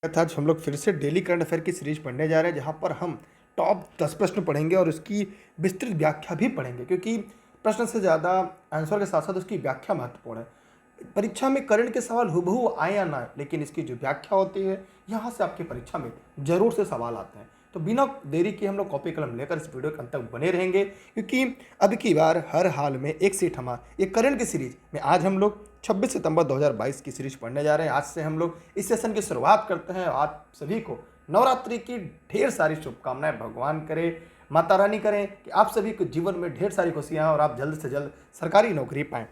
आज हम लोग फिर से डेली करंट अफेयर की सीरीज पढ़ने जा रहे हैं, जहां पर हम टॉप 10 प्रश्न पढ़ेंगे और उसकी विस्तृत व्याख्या भी पढ़ेंगे, क्योंकि प्रश्न से ज़्यादा आंसर के साथ साथ उसकी व्याख्या महत्वपूर्ण है। परीक्षा में करंट के सवाल हुबहू आए या ना आए, लेकिन इसकी जो व्याख्या होती है यहाँ से आपकी परीक्षा में जरूर से सवाल आते हैं। तो बिना देरी के हम लोग कॉपी कलम लेकर इस वीडियो के अंत तक बने रहेंगे, क्योंकि अब की बार हर हाल में एक सीट हमारा ये करंट की सीरीज में आज हम लोग 26 सितंबर 2022 की सीरीज पढ़ने जा रहे हैं। आज से हम लोग इस सेशन की शुरुआत करते हैं। आप सभी को नवरात्रि की ढेर सारी शुभकामनाएं। भगवान करे, माता रानी करें कि आप सभी को जीवन में ढेर सारी खुशियां और आप जल्द से जल्द सरकारी नौकरी पाएं।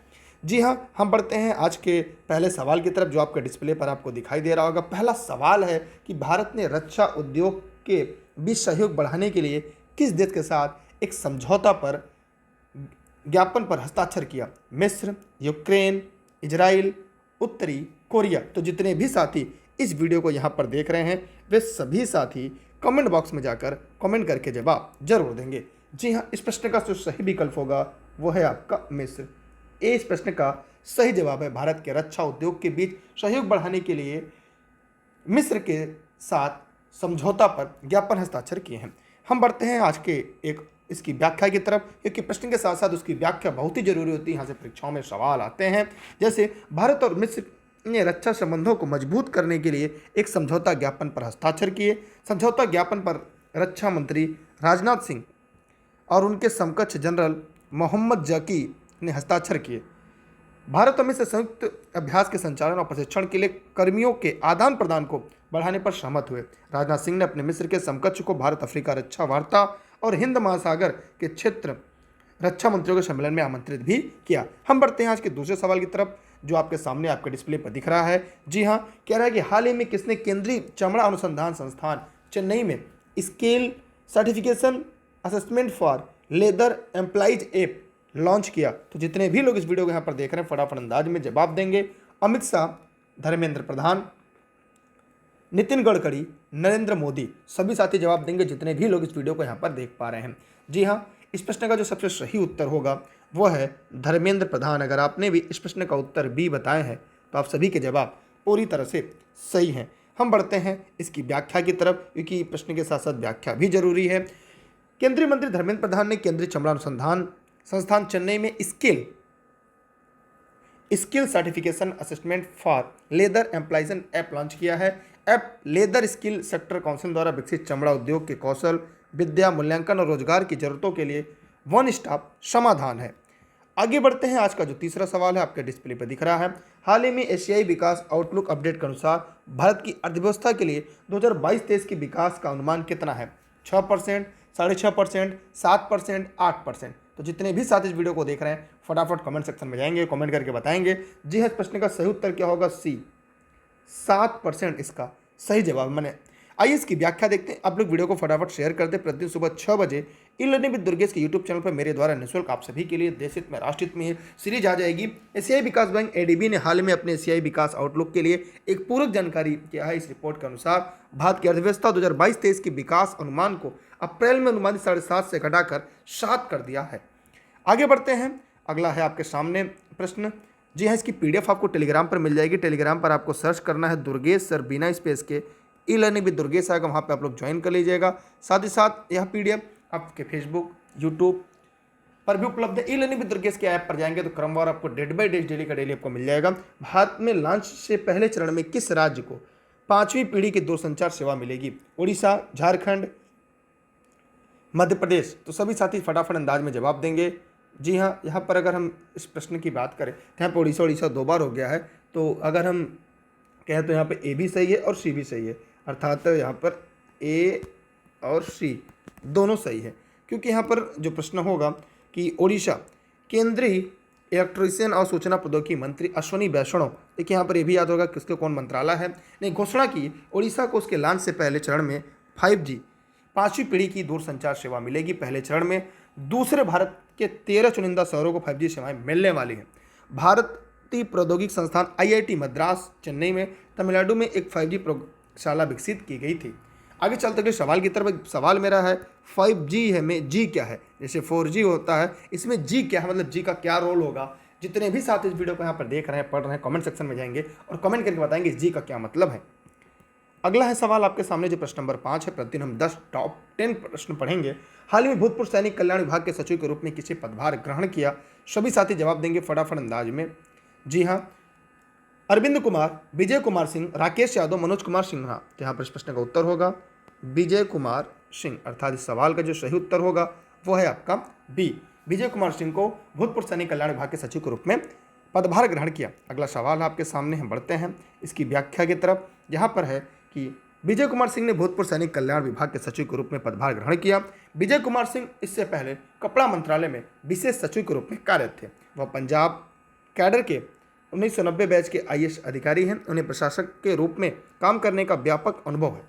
जी हाँ, हम बढ़ते हैं आज के पहले सवाल की तरफ, जो आपके डिस्प्ले पर आपको दिखाई दे रहा होगा। पहला सवाल है कि भारत ने रक्षा उद्योग के बीच सहयोग बढ़ाने के लिए किस देश के साथ एक समझौता पर ज्ञापन पर हस्ताक्षर किया? मिस्र, यूक्रेन, इजराइल, उत्तरी कोरिया। तो जितने भी साथी इस वीडियो को यहाँ पर देख रहे हैं, वे सभी साथी कमेंट बॉक्स में जाकर कमेंट करके जवाब जरूर देंगे। जी हाँ, इस प्रश्न का जो सही विकल्प होगा वो है आपका मिस्र। इस प्रश्न का सही जवाब है भारत के रक्षा उद्योग के बीच सहयोग बढ़ाने के लिए मिस्र के साथ समझौता पर ज्ञापन हस्ताक्षर किए हैं। हम बढ़ते हैं आज के एक इसकी व्याख्या की तरफ, क्योंकि प्रश्न के साथ साथ उसकी व्याख्या बहुत ही जरूरी होती है। यहाँ से परीक्षाओं में सवाल आते हैं, जैसे भारत और मिस्र ने रक्षा संबंधों को मजबूत करने के लिए एक समझौता ज्ञापन पर हस्ताक्षर किए। समझौता ज्ञापन पर रक्षा मंत्री राजनाथ सिंह और उनके समकक्ष जनरल मोहम्मद जकी ने हस्ताक्षर किए। भारत और मिस्र संयुक्त अभ्यास के संचालन और प्रशिक्षण के लिए कर्मियों के आदान प्रदान को बढ़ाने पर सहमत हुए। राजनाथ सिंह ने अपने मिस्र के समकक्ष को भारत अफ्रीका रक्षा वार्ता और हिंद महासागर के क्षेत्र रक्षा मंत्रियों के सम्मेलन में आमंत्रित भी किया। हम बढ़ते हैं आज के दूसरे सवाल की तरफ, जो आपके सामने आपके डिस्प्ले पर दिख रहा है। जी हाँ, कह रहा है कि हाल ही में किसने केंद्रीय चमड़ा अनुसंधान संस्थान चेन्नई में scale certification assessment for leather employees app launch किया? तो जितने भी लोग इस वीडियो को यहाँ पर देख रहे हैं, फटाफट अंदाज में जवाब देंगे। अमित शाह, धर्मेंद्र प्रधान, नितिन गडकरी, नरेंद्र मोदी। सभी साथी जवाब देंगे, जितने भी लोग इस वीडियो को यहाँ पर देख पा रहे हैं। जी हाँ, इस प्रश्न का जो सबसे सही उत्तर होगा वो है धर्मेंद्र प्रधान। अगर आपने भी इस प्रश्न का उत्तर बी बताए हैं तो आप सभी के जवाब पूरी तरह से सही हैं। हम बढ़ते हैं इसकी व्याख्या की तरफ, क्योंकि प्रश्न के साथ साथ व्याख्या भी जरूरी है। केंद्रीय मंत्री धर्मेंद्र प्रधान ने केंद्रीय चमड़ा अनुसंधान संस्थान चेन्नई में skill certification assessment for leather employees app launch किया है। App leather skill sector council द्वारा विकसित चमड़ा उद्योग के कौशल, विद्या, मूल्यांकन और रोजगार की जरूरतों के लिए वन स्टॉप समाधान है। आगे बढ़ते हैं, आज का जो तीसरा सवाल है आपके डिस्प्ले पर दिख रहा है। हाल ही में एशियाई विकास आउटलुक अपडेट के अनुसार भारत की अर्थव्यवस्था के लिए 2022-23 के विकास का अनुमान कितना है? 6%, 6.5%, 7%, 8%। तो जितने भी साथी इस वीडियो को देख रहे हैं, फटाफट कमेंट सेक्शन में जाएंगे, कमेंट करके बताएंगे। जी हाँ, इस प्रश्न का सही उत्तर क्या होगा? सी, 7% इसका सही जवाब। मैंने आइए इसकी व्याख्या देखते हैं। आप लोग वीडियो को फटाफट शेयर कर दे। प्रतिदिन सुबह 6 बजे ई लर्निंग विद दुर्गेश के यूट्यूब चैनल पर मेरे द्वारा निःशुल्क आप सभी के लिए देश हित में राष्ट्र हित में सीरीज आ जाएगी। एशियाई विकास बैंक एडीबी ने हाल में अपने एशियाई विकास आउटलुक के लिए एक पूरक जानकारी किया है। इस रिपोर्ट के अनुसार भारत की अर्थव्यवस्था 2022-23 के विकास अनुमान को अप्रैल में अनुमानित 7.5 से घटाकर 7 कर दिया है। आगे बढ़ते हैं, अगला है आपके सामने प्रश्न। जी हाँ, इसकी पीडीएफ आपको टेलीग्राम पर मिल जाएगी। टेलीग्राम पर आपको सर्च करना है दुर्गेश सर बिना स्पेस के, ई लर्निंग विद दुर्गेश आएगा, वहाँ पे आप लोग ज्वाइन कर लीजिएगा। साथ ही साथ यह पीडीएफ आपके फेसबुक, यूट्यूब पर भी उपलब्ध है। ई लर्निंग विद दुर्गेश के ऐप पर जाएंगे तो क्रमवार आपको डे बाई डे डेली का डेली आपको मिल जाएगा। भारत में लॉन्च से पहले चरण में किस राज्य को 5वीं पीढ़ी की दूरसंचार सेवा मिलेगी? उड़ीसा, झारखंड, मध्य प्रदेश। तो सभी साथी फटाफट अंदाज में जवाब देंगे। जी हाँ, यहाँ पर अगर हम इस प्रश्न की बात करें तो यहाँ पर उड़ीसा 2 बार हो गया है। तो अगर हम कहें तो यहाँ पे ए भी सही है और सी भी सही है, अर्थात यहाँ पर ए और सी दोनों सही है। क्योंकि यहाँ पर जो प्रश्न होगा कि उड़ीसा, केंद्रीय इलेक्ट्रिशियन और सूचना प्रौद्योगिकी मंत्री अश्विनी वैष्णव, देखिए यहाँ पर ये भी याद होगा किसके कौन मंत्रालय है, ने घोषणा की उड़ीसा को उसके लॉन्च से पहले चरण में 5G 5वीं पीढ़ी की दूरसंचार सेवा मिलेगी। पहले चरण में दूसरे भारत के 13 चुनिंदा शहरों को 5G सेवाएं मिलने वाली हैं। भारतीय प्रौद्योगिकी संस्थान IIT मद्रास चेन्नई में तमिलनाडु में एक 5G प्रयोगशाला विकसित की गई थी। आगे चलते हुए सवाल की तरफ। सवाल मेरा है 5G है में जी क्या है? जैसे 4G होता है, इसमें जी क्या है, मतलब जी का क्या रोल होगा? जितने भी साथ इस वीडियो को यहाँ पर देख रहे हैं, पढ़ रहे हैं, कमेंट सेक्शन में जाएंगे और कमेंट करके बताएंगे जी का क्या मतलब है। अगला है सवाल आपके सामने जो प्रश्न नंबर 5 है। प्रतिदिन हम 10 टॉप 10 प्रश्न पढ़ेंगे। हाल ही में भूतपूर्व सैनिक कल्याण विभाग के सचिव के रूप में किसे पदभार ग्रहण किया? सभी साथी जवाब देंगे फटाफट अंदाज में। जी हाँ, अरविंद कुमार, विजय कुमार सिंह, राकेश यादव, मनोज कुमार सिन्हा। यहाँ पर इस प्रश्न का उत्तर होगा विजय कुमार सिंह, अर्थात इस सवाल का जो सही उत्तर होगा वो है आपका बी। विजय कुमार सिंह को भूतपूर्व सैनिक कल्याण विभाग के सचिव के रूप में पदभार ग्रहण किया। अगला सवाल आपके सामने हम बढ़ते हैं इसकी व्याख्या की तरफ। यहाँ पर है कि विजय कुमार सिंह ने भूतपूर्व सैनिक कल्याण विभाग के सचिव के रूप में पदभार ग्रहण किया। विजय कुमार सिंह इससे पहले कपड़ा मंत्रालय में विशेष सचिव के रूप में कार्यरत थे। वह पंजाब कैडर के 1990 बैच के IAS अधिकारी हैं। उन्हें प्रशासक के रूप में काम करने का व्यापक अनुभव है।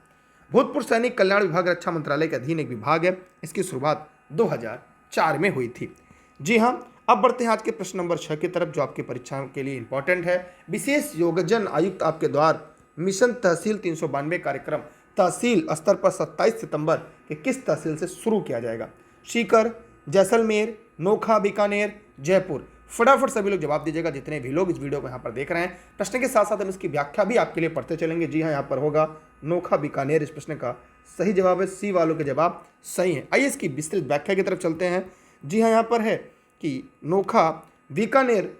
भूतपूर्व सैनिक कल्याण विभाग रक्षा मंत्रालय के अधीन एक विभाग है। इसकी शुरुआत 2004 में हुई थी। जी हाँ, अब बढ़ते हैं आज के प्रश्न नंबर 6 की तरफ जो आपकी परीक्षा के लिए इंपॉर्टेंट है। विशेष योगजन आयुक्त आपके द्वारा मिशन तहसील 392 कार्यक्रम तहसील स्तर पर 27 सितंबर के किस तहसील से शुरू किया जाएगा? सीकर, जैसलमेर, नोखा, बीकानेर, जयपुर। फटाफट सभी लोग जवाब दीजिएगा जितने भी लोग इस वीडियो को यहाँ पर देख रहे हैं। प्रश्न के साथ साथ हम इसकी व्याख्या भी आपके लिए पढ़ते चलेंगे। जी हाँ, यहाँ पर होगा नोखा, बीकानेर। इस प्रश्न का सही जवाब है सी वालों के जवाब सही है। आइए इसकी विस्तृत व्याख्या की तरफ चलते हैं। जी हाँ, यहाँ पर है कि नोखा, बीकानेर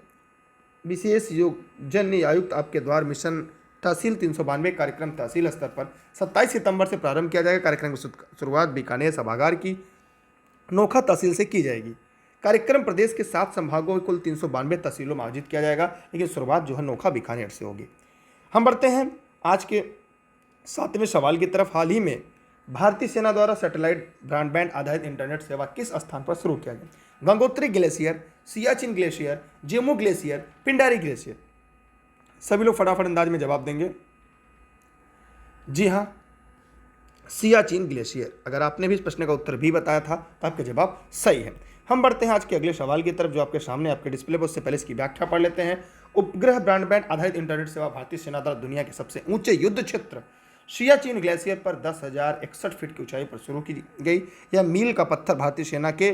विशेष योगजन आयुक्त आपके द्वारा मिशन तहसील 392 कार्यक्रम तहसील स्तर पर 27 सितंबर से प्रारंभ किया जाएगा। कार्यक्रम की शुरुआत बीकानेर सभागार की नोखा तहसील से की जाएगी। कार्यक्रम प्रदेश के 7 संभागों में कुल 392 तहसीलों में आयोजित किया जाएगा, लेकिन शुरुआत जो है नोखा, बीकानेर से होगी। हम बढ़ते हैं आज के 7वें सवाल की तरफ। हाल ही में भारतीय सेना द्वारा सैटेलाइट ब्रॉडबैंड आधारित इंटरनेट सेवा किस स्थान पर शुरू किया गया? Gangotri glacier, Siachen glacier, Zemu glacier, Pindari glacier. सभी लोग फटाफट अंदाज में जवाब देंगे। जी हाँ, सियाचिन ग्लेशियर। अगर आपने भी इस प्रश्न का उत्तर भी बताया था तो आपका जवाब सही है। हम बढ़ते हैं आज के अगले सवाल की तरफ जो आपके सामने आपके डिस्प्ले पर। उससे पहले इसकी व्याख्या पढ़ लेते हैं। उपग्रह ब्रॉडबैंड आधारित इंटरनेट सेवा भारतीय सेना द्वारा दुनिया के सबसे ऊंचे युद्ध क्षेत्र सियाचिन ग्लेशियर पर 10,061 फीट की ऊंचाई पर शुरू की गई। यह मील का पत्थर भारतीय सेना के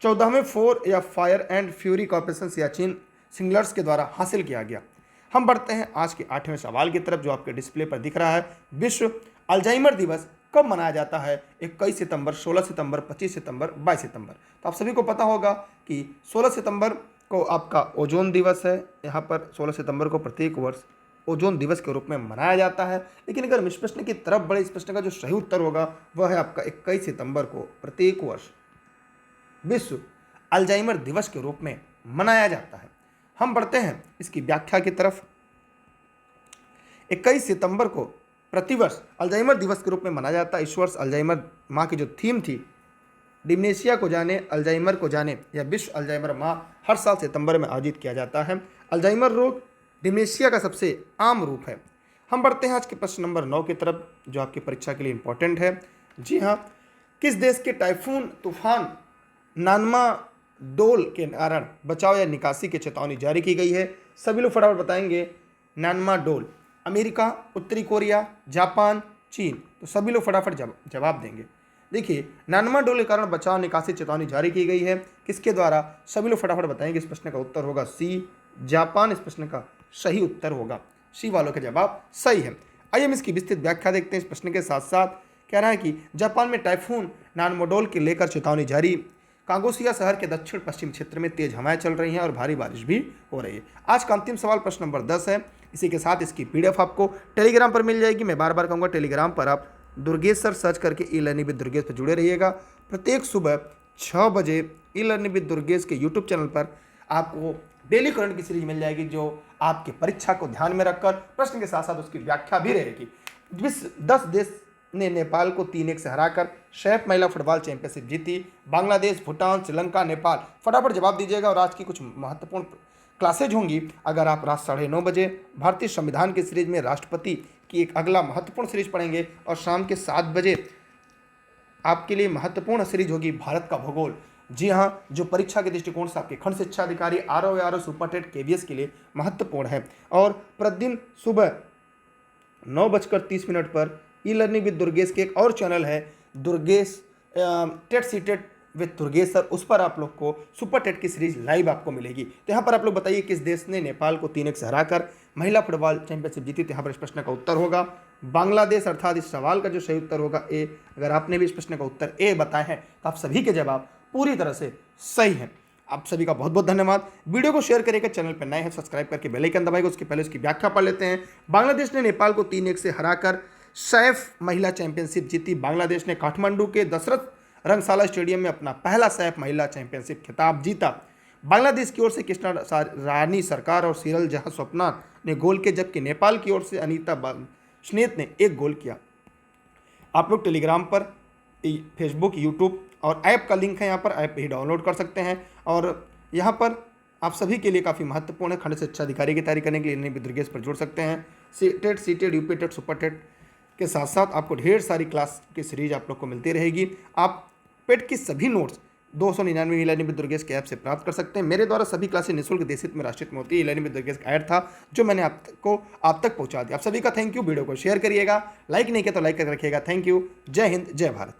14वें फोर या fire and fury operation Siachen सिंगलर्स के द्वारा हासिल किया गया। हम बढ़ते हैं आज के 8वें सवाल की तरफ जो आपके डिस्प्ले पर दिख रहा है। विश्व अल्जाइमर दिवस कब मनाया जाता है? 21 सितंबर, 16 सितंबर, 25 सितंबर, 22 सितंबर। तो आप सभी को पता होगा कि 16 सितंबर को आपका ओजोन दिवस है। यहाँ पर 16 सितंबर को प्रत्येक वर्ष ओजोन दिवस के रूप में मनाया जाता है। लेकिन अगर हम इस प्रश्न की तरफ बढ़े, इस प्रश्न का जो सही उत्तर होगा वह है आपका 21 सितंबर को प्रत्येक वर्ष विश्व अल्जाइमर दिवस के रूप में मनाया जाता है। हम बढ़ते हैं इसकी व्याख्या की तरफ। 21 सितंबर को प्रतिवर्ष अल्जाइमर दिवस के रूप में मनाया जाता है। इस वर्ष अल्जाइमर माह की जो थीम थी डिमेंशिया को जाने, अल्जाइमर को जाने, या विश्व अल्जाइमर माह हर साल सितंबर में आयोजित किया जाता है। अल्जाइमर रोग डिमेंशिया का सबसे आम रूप है। हम बढ़ते हैं आज के प्रश्न नंबर 9 की तरफ जो आपकी परीक्षा के लिए इंपॉर्टेंट है। जी हाँ, किस देश के टाइफून तूफान नानमा डोल के कारण बचाव या निकासी की चेतावनी जारी की गई है? सभी लोग फटाफट बताएंगे। नानमा डोल, अमेरिका, उत्तरी कोरिया, जापान, चीन। तो सभी लोग फटाफट जवाब देंगे। देखिए, नानमा डोल के कारण बचाव निकासी चेतावनी जारी की गई है किसके द्वारा? सभी लोग फटाफट बताएंगे। इस प्रश्न का उत्तर होगा सी, जापान। इस प्रश्न का सही उत्तर होगा सी वालों के जवाब सही है। आइए हम इसकी विस्तृत व्याख्या देखते हैं। इस प्रश्न के साथ साथ कह रहा है कि जापान में टाइफून नानमोडोल के लेकर चेतावनी जारी। कागोसिया शहर के दक्षिण पश्चिम क्षेत्र में तेज हवाएं चल रही हैं और भारी बारिश भी हो रही है। आज का अंतिम सवाल प्रश्न नंबर 10 है। इसी के साथ इसकी PDF आपको टेलीग्राम पर मिल जाएगी। मैं बार बार कहूँगा टेलीग्राम पर आप दुर्गेश सर सर्च करके ई लर्निंग विद दुर्गेश पर जुड़े रहिएगा। प्रत्येक सुबह 6 बजे ई लर्निंग विद दुर्गेश के यूट्यूब चैनल पर आपको डेली करंट की सीरीज मिल जाएगी जो आपकी परीक्षा को ध्यान में रखकर प्रश्न के साथ साथ उसकी व्याख्या भी रहेगी। 10 देश ने नेपाल को 3-1 से हराकर सैफ महिला फुटबॉल चैंपियनशिप जीती। बांग्लादेश, भूटान, श्रीलंका, नेपाल। फटाफट जवाब दीजिएगा। और आज की कुछ महत्वपूर्ण क्लासेज होंगी। अगर आप रात 9:30 बजे भारतीय संविधान की सीरीज में राष्ट्रपति की एक अगला महत्वपूर्ण सीरीज पढ़ेंगे और शाम के 7 बजे आपके लिए महत्वपूर्ण सीरीज होगी भारत का भूगोल। जी हाँ, जो परीक्षा के दृष्टिकोण से आपके खंड शिक्षा अधिकारी RO सुपरटेट KVS के लिए महत्वपूर्ण है। और प्रतिदिन सुबह 9:30 पर ई लर्निंग विद दुर्गेश के एक और चैनल है Durgesh TET CTET with Durgesh sir, उस पर आप लोग को सुपर टेट की सीरीज लाइव आपको मिलेगी। तो यहाँ पर आप लोग बताइए किस देश ने नेपाल को 3-1 से हराकर महिला फुटबॉल चैंपियनशिप जीती। तो यहाँ पर इस प्रश्न का उत्तर होगा बांग्लादेश, अर्थात इस सवाल का जो सही उत्तर होगा ए। अगर आपने भी इस प्रश्न का उत्तर ए बताया है तो आप सभी के जवाब पूरी तरह से सही हैं। आप सभी का बहुत बहुत धन्यवाद। वीडियो को शेयर करिएगा, चैनल पर नए हैं सब्सक्राइब करके बेल आइकन दबाइएगा। उसके पहले उसकी व्याख्या पढ़ लेते हैं। बांग्लादेश ने नेपाल को 3-1 से हराकर सैफ महिला चैंपियनशिप जीती। बांग्लादेश ने काठमांडू के दशरथ रंगशाला स्टेडियम में अपना पहला सैफ महिला चैंपियनशिप खिताब जीता। बांग्लादेश की ओर से कृष्णा रानी सरकार और सीरल जहां स्वप्ना ने गोल किए, जबकि नेपाल की ओर से अनीता स्नेत ने एक गोल किया। आप लोग टेलीग्राम पर, फेसबुक, यूट्यूब और ऐप का लिंक है, यहाँ पर ऐप ही डाउनलोड कर सकते हैं। और यहाँ पर आप सभी के लिए काफ़ी महत्वपूर्ण है, खंड शिक्षा अधिकारी की तैयारी करने के लिए दुर्गेश पर जुड़ सकते हैं। TET, CTET, UP TET, super TET के साथ साथ आपको ढेर सारी क्लास की सीरीज आप लोग को मिलती रहेगी। आप पेट की सभी नोट्स 299 ई-लर्निंग विद दुर्गेश के ऐप से प्राप्त कर सकते हैं। मेरे द्वारा सभी क्लासेस निःशुल्क देशित में राष्ट्रित में होती है। ई-लर्निंग विद दुर्गेश का ऐड था जो मैंने आप तक पहुंचा दिया। आप सभी का थैंक यू। वीडियो को शेयर करिएगा, लाइक नहीं किया तो लाइक करके रखिएगा। Thank you. जय हिंद, जय भारत।